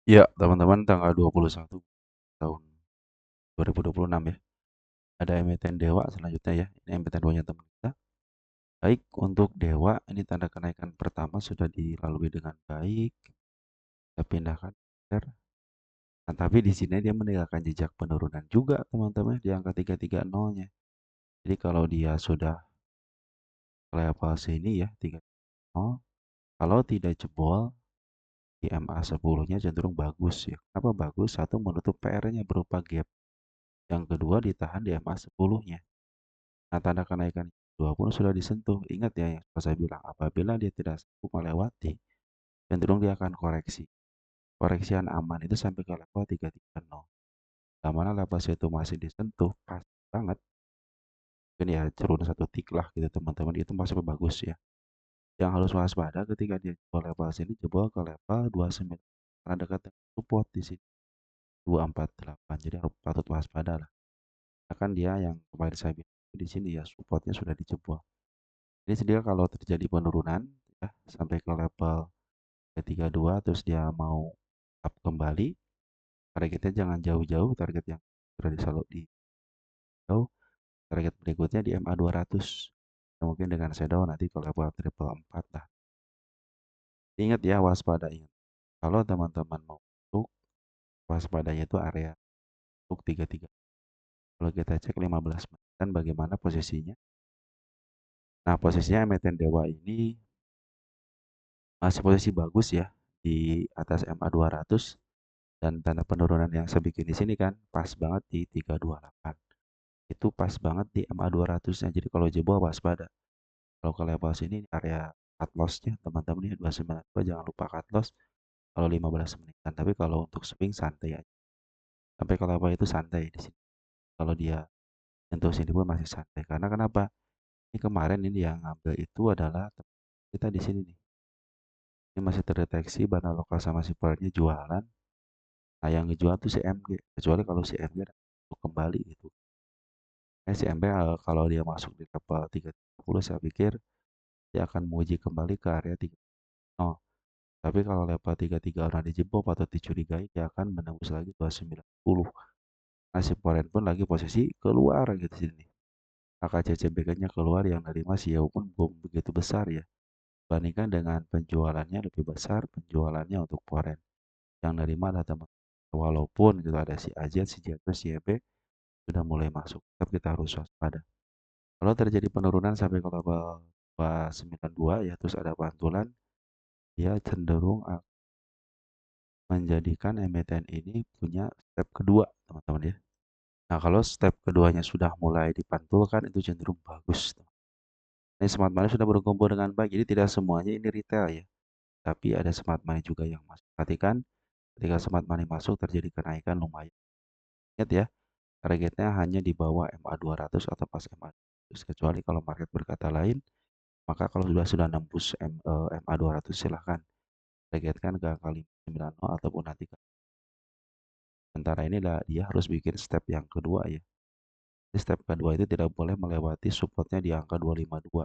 Ya, teman-teman, tanggal 21 tahun 2026 ya. Ada emiten Dewa selanjutnya ya. Ini emiten 2-nya teman kita. Baik, untuk Dewa, ini tanda kenaikan pertama sudah dilalui dengan baik. Kita pindahkan. Nah, tapi di sini dia meninggalkan jejak penurunan juga, teman-teman, di angka 330-nya. Jadi kalau dia sudah level sini ya, 330, kalau tidak jebol di MA 10-nya cenderung bagus ya. Kenapa bagus? Satu, menutup PR-nya berupa gap. Yang kedua, ditahan di MA 10-nya. Nah, tanda kenaikan 20 sudah disentuh. Ingat ya yang saya bilang, apabila dia tidak sanggup melewati, cenderung dia akan koreksi. Koreksian aman itu sampai ke level 330. Yang mana level situ masih disentuh, pas banget. Mungkin ya turun satu tik lah gitu teman-teman, itu masih bagus ya. Yang harus waspada ketika dia jebol level sini, jebol ke level 29. Karena dekat dengan support di sini 248. Jadi harus patut waspada lah. Kan dia yang kemarin saya bilang di sini ya supportnya sudah dijebol. Jadi sedia kalau terjadi penurunan ya sampai ke level 332 terus dia mau up kembali, targetnya jangan jauh-jauh, target yang sudah diselalu di jauh, target berikutnya di MA 200. Mungkin dengan shadow nanti ke level triple 4 lah. Ingat ya waspada ingat. Kalau teman-teman mau masuk, waspadanya itu area untuk 33. Kalau kita cek 15 menit dan bagaimana posisinya. Nah, posisinya emiten Dewa ini masih posisi bagus ya di atas MA 200 dan tanda penurunan yang saya bikin di sini kan pas banget di 328. Itu pas banget di MA 200-nya. Jadi kalau jebol waspada. Kalau ke level sini area cut loss-nya teman-teman ya 292 jangan lupa cut loss kalau 15 menitan. Tapi kalau untuk swing santai aja. Sampai ke level itu santai di sini. Kalau dia nyentuh sini pun masih santai. Karena kenapa? Ini kemarin ini yang ngambil itu adalah kita di sini nih. Ini masih terdeteksi Bana Lokal sama si Pearl-nya jualan. Nah, yang ngejual tuh si MG. Kecuali kalau si MG untuk kembali gitu. Si MG kalau dia masuk di level 330 saya pikir dia akan menguji kembali ke area 3. Oh, tapi kalau level 33 orang dijebol patut dicurigai dia akan menembus lagi 290. Nah, si Foreign pun lagi posisi keluar gitu sini. AKCCBK-nya keluar yang dari Mas ya pun belum begitu besar ya. Bandingkan dengan penjualannya lebih besar penjualannya untuk Foreign. Yang nerima adalah teman. Walaupun gitu ada si Ajet, si Jatuh, si EB sudah mulai masuk. Tetap kita harus waspada. Kalau terjadi penurunan sampai ke level 292 ya terus ada pantulan, dia cenderung menjadikan emiten ini punya step kedua, teman-teman ya. Nah, kalau step keduanya sudah mulai dipantulkan itu cenderung bagus. Ini smart money sudah berkumpul dengan baik, jadi tidak semuanya ini retail ya. Tapi ada smart money juga yang masuk. Perhatikan ketika smart money masuk terjadi kenaikan lumayan. Ingat ya, targetnya hanya di bawah MA 200 atau pas MA 200. Kecuali kalau market berkata lain, maka kalau sudah nembus MA 200 silahkan targetkan ke angka 590 ataupun nanti. Sementara inilah dia harus bikin step yang kedua ya. Di step kedua itu tidak boleh melewati supportnya di angka 252.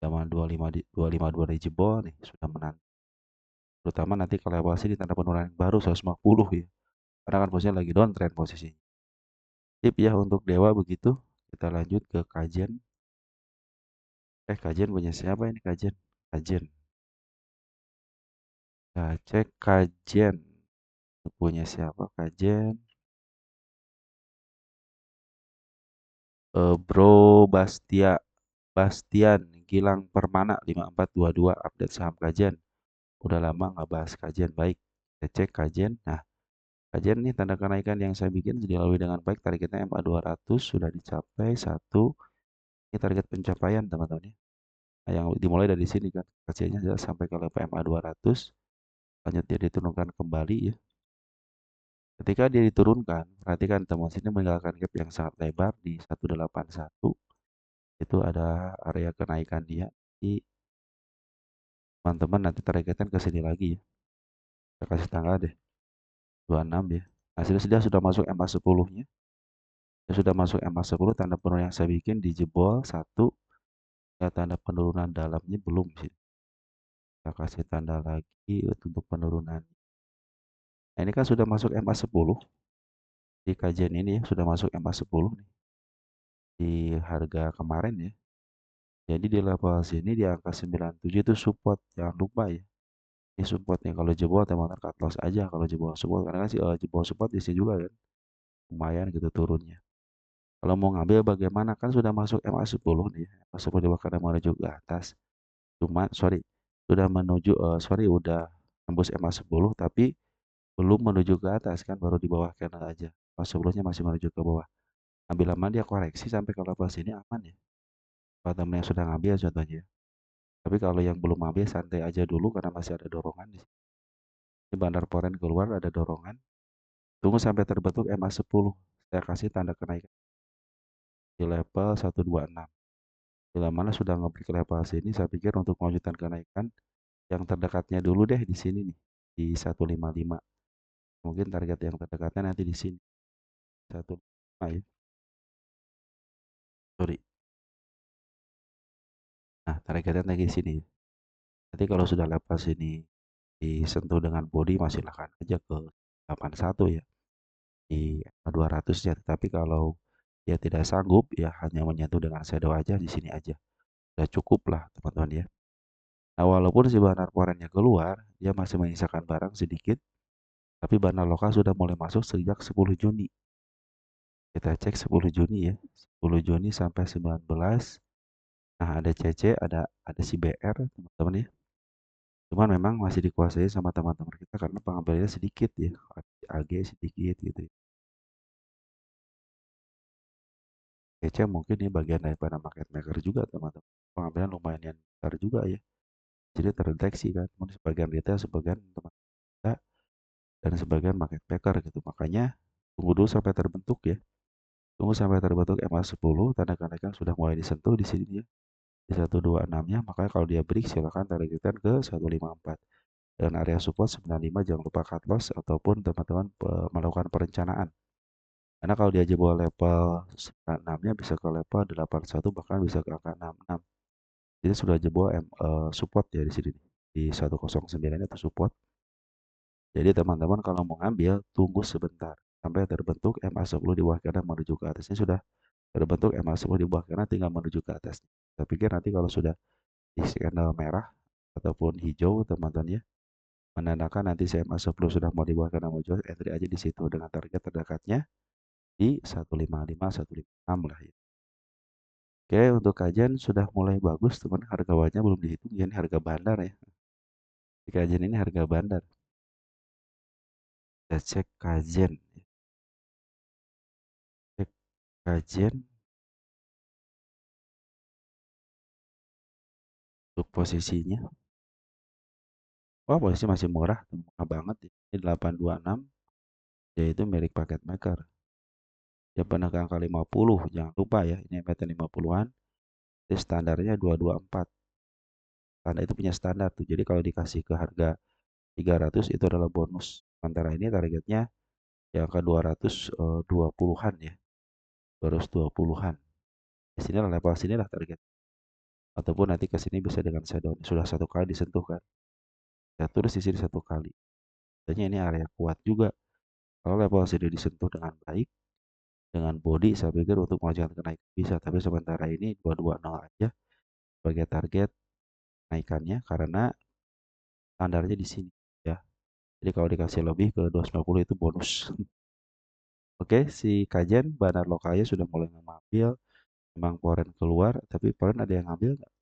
Zaman 252 dijebol nih sudah menang. Terutama nanti kalau level sini tanda penurunan baru 150 ya. Karena kan posisinya lagi downtrend posisinya. Tip ya untuk Dewa begitu. Kita lanjut ke kajian. Kajian punya siapa ini kajian? Kajian. Nah, cek kajian. Punya siapa kajian? Bro Bastian Gilang Permana 5422 update saham kajian. Udah lama nggak bahas kajian baik. Kita cek kajian. Nah, kajian ini tanda kenaikan yang saya bikin sudah dilalui dengan baik. Targetnya MA 200 sudah dicapai satu. Ini target pencapaian teman-teman ya. Nah, yang dimulai dari sini kan. Kajiannya sudah sampai ke level MA 200. Lanjut dia diturunkan kembali ya. Ketika dia diturunkan, perhatikan teman sini meninggalkan gap yang sangat lebar di 181. Itu ada area kenaikan dia. Di teman-teman nanti targetkan ke sini lagi ya. Saya kasih tanggal deh. 26 ya. Nah, sudah masuk MA 10-nya. Sudah masuk MA 10, tanda penurunan yang saya bikin dijebol satu. Ya, tanda penurunan dalamnya belum sih. Kita kasih tanda lagi untuk penurunan. Nah, ini kan sudah masuk MA10 di kajian ini ya, sudah masuk MA10 nih di harga kemarin ya. Jadi di level sini di angka 97 itu support, jangan lupa ya. Ini support nih kalau jebol teman-teman cut loss aja kalau jebol support karena kan sih jebol support di sini juga kan lumayan gitu turunnya. Kalau mau ngambil bagaimana kan sudah masuk MA10 nih, MA10 di bawah menuju ke atas. Cuma sorry, sudah menuju sorry udah tembus MA10 tapi belum menuju ke atas kan baru di bawah candle aja. Pas sebelumnya masih menuju ke bawah. Ambil aman dia koreksi sampai ke level sini aman ya. Kalau temen yang sudah ngambil contohnya. Tapi kalau yang belum ngambil santai aja dulu karena masih ada dorongan di sini. Ini bandar foreign keluar ada dorongan. Tunggu sampai terbentuk MA10. Saya kasih tanda kenaikan di level 126. Bila mana sudah ngebreak level sini, saya pikir untuk melanjutkan kenaikan yang terdekatnya dulu deh di sini nih di 155. Mungkin target yang terdekatnya nanti di sini 155 ya. Sorry. Nah, targetnya nanti di sini. Nanti kalau sudah lepas ini disentuh dengan body masih akan aja ke 81 ya di 200 ya. Tapi kalau dia tidak sanggup ya hanya menyentuh dengan shadow aja di sini aja. Udah cukup lah teman-teman ya. Nah, walaupun si bahan korennya keluar, dia masih menyisakan barang sedikit, tapi bahan lokal sudah mulai masuk sejak 10 Juni. Kita cek 10 Juni ya. 10 Juni sampai 19. Nah, ada CC, ada si BR, teman-teman ya. Cuman memang masih dikuasai sama teman-teman kita karena pengambilannya sedikit ya. AG sedikit gitu ya. CC mungkin ini bagian daripada market maker juga teman-teman. Pengambilan lumayan yang besar juga ya. Jadi terdeteksi kan. Sebagian retail, sebagian teman kita, dan sebagian market maker gitu. Makanya tunggu dulu sampai terbentuk ya. Tunggu sampai terbentuk MA10, tanda kenaikan sudah mulai disentuh di sini ya. Di 126-nya, makanya kalau dia break silakan targetkan ke 154. Dan area support 95 jangan lupa cut loss ataupun teman-teman melakukan perencanaan. Karena kalau dia jebol level 96-nya bisa ke level 81 bahkan bisa ke angka 66. Jadi sudah jebol support ya di sini. Di 109 itu support. Jadi teman-teman kalau mau ngambil tunggu sebentar sampai terbentuk MA10 di bawah kanan menuju ke atasnya sudah terbentuk MA10 di bawah kanan tinggal menuju ke atas. Saya pikir nanti kalau sudah di signal merah ataupun hijau teman-teman ya menandakan nanti CMA10 sudah mau di bawah kanan muncul entry aja di situ dengan target terdekatnya di 155 156 lah ya. Oke, untuk kajian sudah mulai bagus teman, harga bawahnya belum dihitung ya, ini harga bandar ya. Di kajian ini harga bandar. Kita cek kajian. Cek kajian untuk posisinya. Wah, posisi masih murah, murah banget ya. Ini 826 yaitu milik paket maker. Ya pernah ke angka 50, jangan lupa ya, ini MT 50-an. Ini standarnya 224. Standar itu punya standar tuh. Jadi kalau dikasih ke harga 300 itu adalah bonus. Sementara ini targetnya yang ke 220-an ya. 220-an. Di sini lah level sini lah target. Ataupun nanti ke sini bisa dengan shadow. Sudah satu kali disentuh kan. Ya terus di sini satu kali. Artinya ini area kuat juga. Kalau level sini disentuh dengan baik, dengan body saya pikir untuk melanjutkan kenaikan bisa. Tapi sementara ini 220 aja sebagai target naikannya karena standarnya di sini ya. Jadi kalau dikasih lebih ke 250 itu bonus. Oke, si kajian banar lokalnya sudah mulai mengambil. Memang foreign keluar, tapi foreign ada yang ngambil nggak?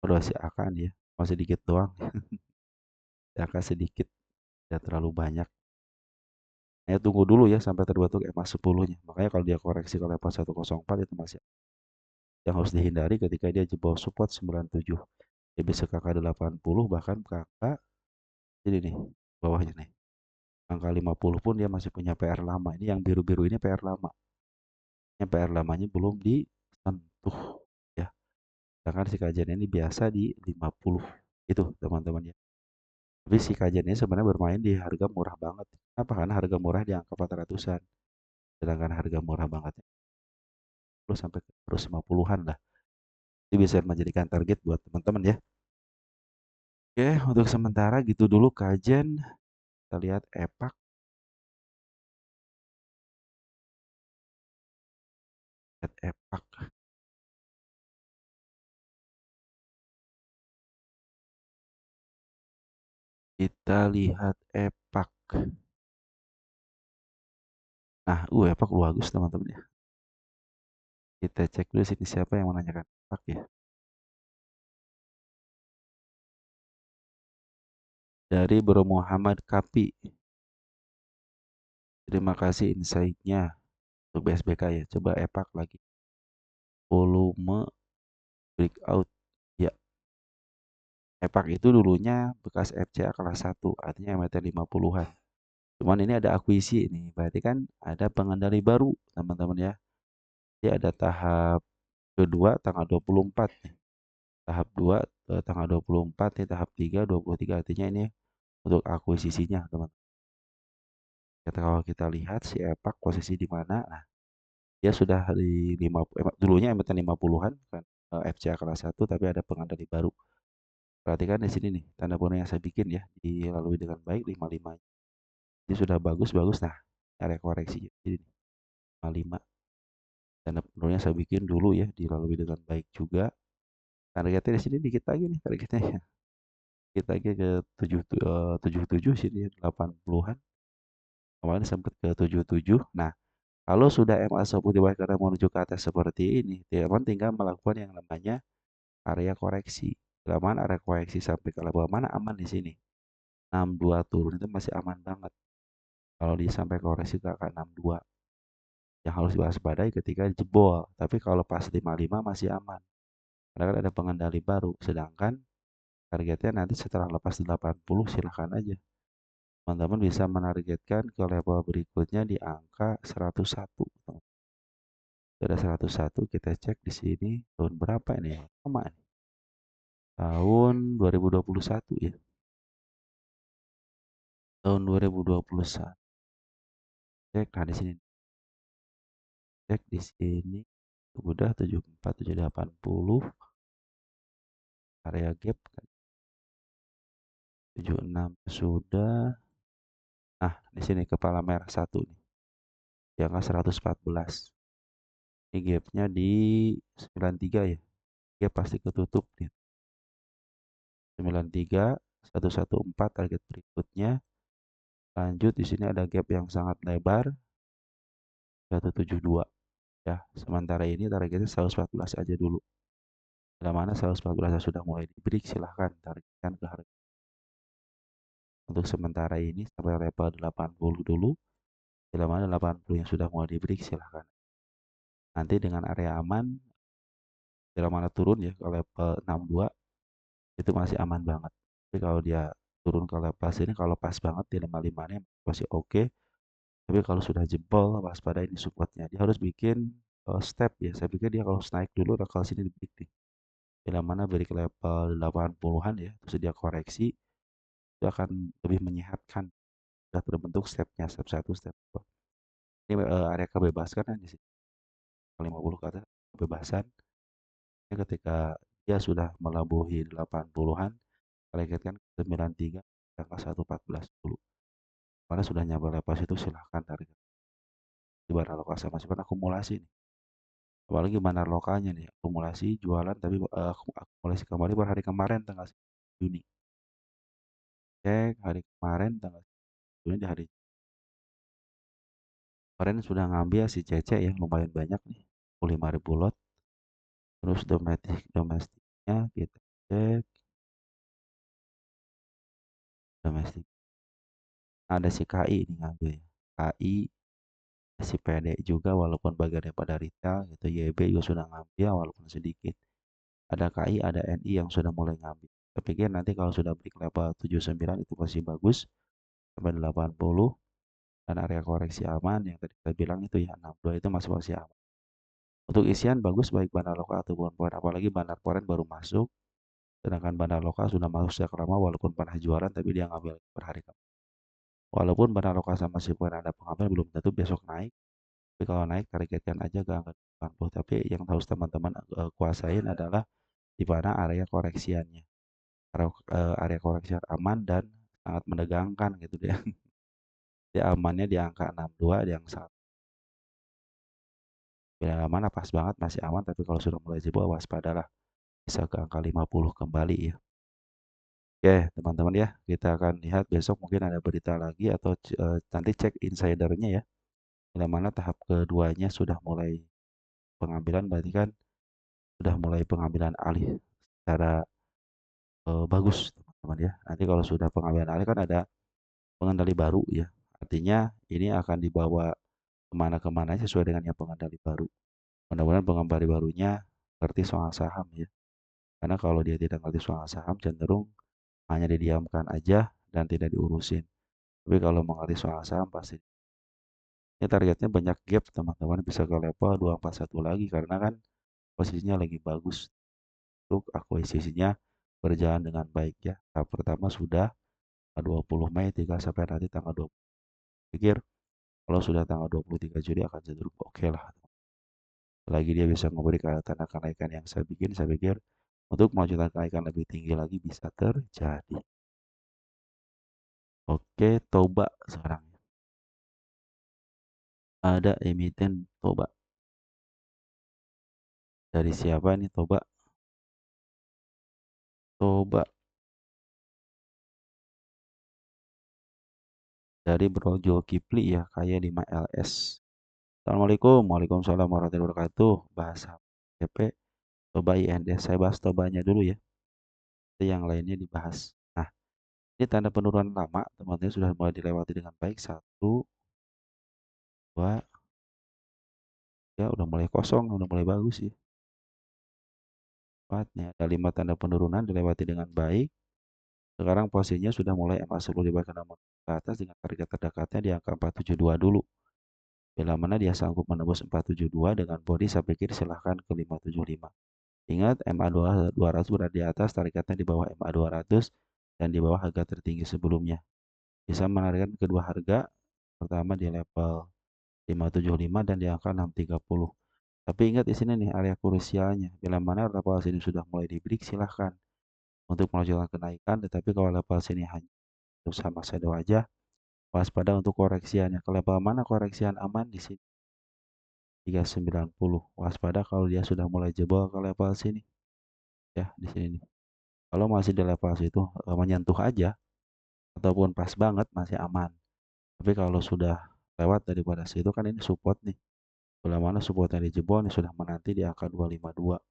Udah si akan ya, masih sedikit doang. Si akan sedikit, tidak terlalu banyak. Ya tunggu dulu ya sampai terbentuk EMA 10-nya. Makanya kalau dia koreksi ke level 104 itu masih yang harus dihindari ketika dia jebol support 97. Dia bisa ke angka 80 bahkan ke angka ini nih, bawahnya nih. Angka 50 pun dia masih punya PR lama. Ini yang biru-biru ini PR lama. Yang PR lamanya belum disentuh ya. Sedangkan si kajian ini biasa di 50. Itu teman-teman ya. Tapi si kajian ini sebenarnya bermain di harga murah banget. Kenapa? Karena harga murah di angka 400-an. Sedangkan harga murah banget 10 sampai ke 150-an lah. Itu bisa menjadikan target buat teman-teman ya. Oke, untuk sementara gitu dulu kajian. kita lihat EPAK, lihat EPAK. Kita lihat EPAK. Nah, EPAK bagus teman-teman ya. Kita cek dulu sini siapa yang menanyakan EPAK ya. Dari Bro Muhammad Kapi. Terima kasih insight-nya untuk BSBK ya. Coba EPAK lagi. Volume breakout. Ya, EPAK itu dulunya bekas FCA kelas 1, artinya MT 50-an. Cuman ini ada akuisi ini, berarti kan ada pengendali baru, teman-teman ya. Dia ada tahap kedua tanggal 24 nih. Tahap 2 tanggal 24 nih, tahap 3 23, artinya ini untuk akuisisinya, teman. Kalau kita lihat si EPAK posisi di mana? Nah, dia sudah di 50, dulunya MT 50-an kan, FCA kelas 1 tapi ada pengendali baru. Perhatikan di sini nih, tanda pola yang saya bikin ya, dilalui dengan baik 55. Ini sudah bagus-bagus. Nah, area koreksi. Jadi 55. Tanda penurunnya saya bikin dulu ya, dilalui dengan baik juga. Targetnya di sini dikit lagi nih targetnya ya. Kita lagi ke 77 sini 80-an. Kemarin sempat ke 77. Nah, kalau sudah MA 10 di bawah karena menuju ke atas seperti ini, teman tinggal melakukan yang namanya area koreksi. Bila mana area koreksi sampai ke level mana aman di sini. 62 turun itu masih aman banget. Kalau dia sampai koreksi ke angka 62, yang harus diwaspadai ketika jebol. Tapi kalau pas 55 masih aman. Karena kan ada pengendali baru. Sedangkan targetnya nanti setelah lepas 80 silahkan aja. Teman-teman bisa menargetkan ke level berikutnya di angka 101. Ada 101, kita cek di sini tahun berapa ini ya? Sama nih. Tahun 2021 ya. Tahun 2021. Cek nah di sini. Cek di sini. Udah 74 780 area gap kan. 76 sudah. Nah, di sini kepala merah satu nih. Di angka 114. Ini gapnya di 93 ya. Gap pasti ketutup nih. 93 114 target berikutnya. Lanjut di sini ada gap yang sangat lebar 172 ya. Sementara ini targetnya 114 aja dulu. Bila mana 114 sudah mulai di break silahkan targetkan ke harga. Untuk sementara ini sampai level 80 dulu. Bila mana 80 yang sudah mulai di break silahkan. Nanti dengan area aman bila mana turun ya ke level 62 itu masih aman banget. Tapi kalau dia turun ke level sini kalau pas banget di 55 nya masih oke. Tapi kalau sudah jebol waspada ini supportnya. Dia harus bikin step ya. Saya pikir dia kalau naik dulu bakal sini di break nih. Bila mana break level 80-an ya, terus dia koreksi itu akan lebih menyehatkan. Sudah terbentuk stepnya, step 1, step 2. Ini area kebebasan kan di sini. 50 ke atas kebebasan. Ini ketika dia sudah melabuhi 80-an, targetkan 93 angka 114 dulu. Mana sudah nyampe level itu silahkan target. Di barang lokal sama masih akumulasi nih. Apalagi bandar lokalnya nih, akumulasi jualan tapi akumulasi kembali per hari kemarin tanggal Juni. Cek hari kemarin tanggal Juni di hari kemarin sudah ngambil si Cece ya lumayan banyak nih, 5.000 lot. Terus domestiknya kita cek domestik. Ada si KI nih ngambil ya. KI si PD juga walaupun bagian daripada retail gitu. YB juga sudah ngambil walaupun sedikit. Ada KI, ada NI yang sudah mulai ngambil. Saya pikir nanti kalau sudah break level 79 itu masih bagus sampai 80 dan area koreksi aman yang tadi saya bilang itu ya 62 itu masih aman. Untuk isian bagus baik bandar lokal ataupun foreign, apalagi bandar foreign baru masuk, sedangkan bandar lokal sudah masuk sejak lama walaupun pernah jualan tapi dia ngambil per hari. Walaupun bandar lokal sama si foreign ada pengambil belum tentu besok naik, tapi kalau naik targetkan aja ke angka 80. Tapi yang harus teman-teman kuasain adalah di mana area koreksiannya. Area koreksi aman dan sangat menegangkan gitu dia. Dia amannya di angka 62 di angka 1. Bila mana pas banget masih aman, tapi kalau sudah mulai jebol waspadalah, bisa ke angka 50 kembali ya. Oke, teman-teman ya, kita akan lihat besok mungkin ada berita lagi atau nanti cek insidernya ya. Bila mana tahap keduanya sudah mulai pengambilan, berarti kan sudah mulai pengambilan alih secara bagus teman-teman ya. Nanti kalau sudah pengambilan alih kan ada pengendali baru ya. Artinya ini akan dibawa kemana-kemana sesuai dengan yang pengendali baru. Mudah-mudahan pengendali barunya ngerti soal saham ya. Karena kalau dia tidak ngerti soal saham cenderung hanya didiamkan aja dan tidak diurusin. Tapi kalau mengerti soal saham pasti ini targetnya banyak gap teman-teman, bisa ke level 241 lagi karena kan posisinya lagi bagus untuk akuisisinya berjalan dengan baik ya. Tahap pertama sudah 20 Mei tinggal sampai nanti tanggal 20. Pikir kalau sudah tanggal 23 Juli akan cenderung oke lah. Lagi dia bisa memberi tanda kenaikan yang saya pikir untuk melanjutkan kenaikan lebih tinggi lagi bisa terjadi. Oke, Toba sekarang. Ada emiten Toba. Dari siapa nih Toba? Toba dari Bro Kipli ya, kayak 5LS. Assalamualaikum, Waalaikumsalam warahmatullahi wabarakatuh. Bahasa CP, Toba IND. Saya bahas Tobanya dulu ya. Nanti yang lainnya dibahas. Nah, ini tanda penurunan lama, teman-teman sudah mulai dilewati dengan baik. Satu, dua, ya udah mulai kosong, udah mulai bagus ya. Empat, nih ada 5 tanda penurunan dilewati dengan baik. Sekarang posisinya sudah mulai MA10 di bawah ke atas dengan target terdekatnya di angka 472 dulu. Bila mana dia sanggup menembus 472 dengan body, saya pikir silahkan ke 575. Ingat MA 200 berada di atas, targetnya di bawah MA 200 dan di bawah harga tertinggi sebelumnya. Bisa menarikkan kedua harga, pertama di level 575 dan di angka 630. Tapi ingat di sini nih area krusialnya. Bila mana level sini sudah mulai di break, silahkan untuk melanjutkan kenaikan. Tetapi kalau level sini hanya sama shadow aja, waspada untuk koreksiannya. Ke level mana koreksian aman di sini? 390. Waspada kalau dia sudah mulai jebol ke level sini. Ya, di sini nih. Kalau masih di level situ menyentuh aja ataupun pas banget masih aman. Tapi kalau sudah lewat daripada situ kan ini support nih. Bila mana supportnya dijebol nih sudah menanti di angka 252.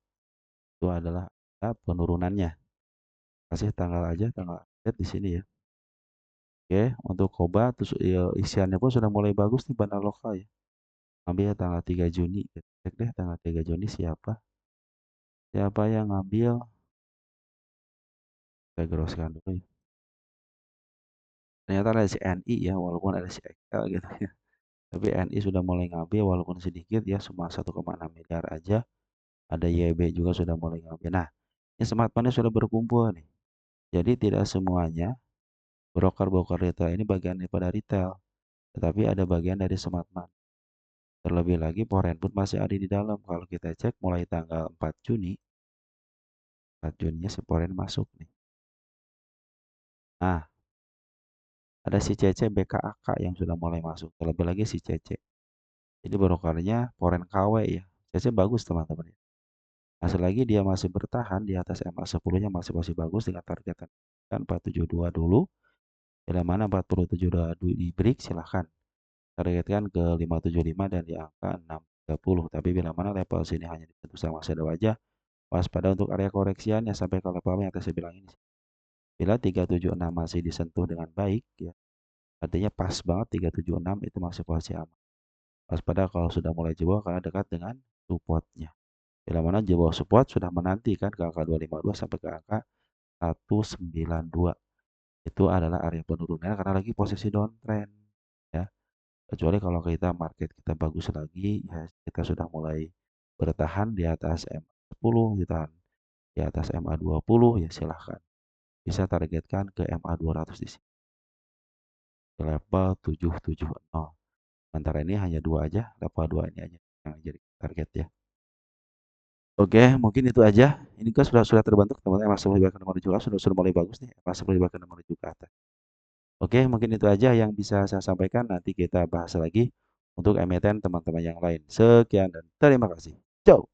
Itu adalah penurunannya. Kasih tanggal aja, tanggal update di sini ya. Oke, untuk Koba terus ya, isiannya pun sudah mulai bagus nih bandar lokal ya. Ambil tanggal 3 Juni. Cek deh tanggal 3 Juni siapa? Siapa yang ngambil? Saya geroskan dulu ya. Ternyata ada si NI ya, walaupun ada si XL gitu ya. Tapi NI sudah mulai ngambil walaupun sedikit ya, cuma 1,6 miliar aja. Ada YB juga sudah mulai ngambil. Nah, ini smart money sudah berkumpul nih. Jadi tidak semuanya broker-broker retail ini bagian daripada retail, tetapi ada bagian dari smart money. Terlebih lagi Foreign pun masih ada di dalam. Kalau kita cek mulai tanggal 4 Juni, 4 Juninya si Foreign masuk nih. Nah, ada si CC BKAK yang sudah mulai masuk. Terlebih lagi si CC. Jadi brokernya Foreign KW ya. CC bagus teman-teman ya. Masih lagi dia masih bertahan di atas MA10-nya masih bagus dengan targetan 472 dulu. Bila mana 47 di break silahkan targetkan ke 575 dan di angka 630. Tapi bila mana level sini hanya disentuh sama shadow aja, waspada untuk area koreksiannya sampai ke level yang saya bilang ini. Bila 376 masih disentuh dengan baik ya, artinya pas banget 376 itu masih posisi aman. Waspada kalau sudah mulai jebol karena dekat dengan supportnya. Bila mana jebol support sudah menanti kan ke angka 252 sampai ke angka 192. Itu adalah area penurunan karena lagi posisi downtrend ya. Kecuali kalau kita market kita bagus lagi ya kita sudah mulai bertahan di atas MA10, ditahan di atas MA20 ya silahkan. Bisa targetkan ke MA200 di sini. Di level 770. Sementara ini hanya dua aja, level 2 ini aja yang jadi target ya. Oke, mungkin itu aja. Ini kan sudah terbentuk teman-teman. Mas menuju ke nomor juga sudah mulai bagus nih. Mas menuju ke nomor juga atas. Oke, mungkin itu aja yang bisa saya sampaikan. Nanti kita bahas lagi untuk emiten teman-teman yang lain. Sekian dan terima kasih. Ciao.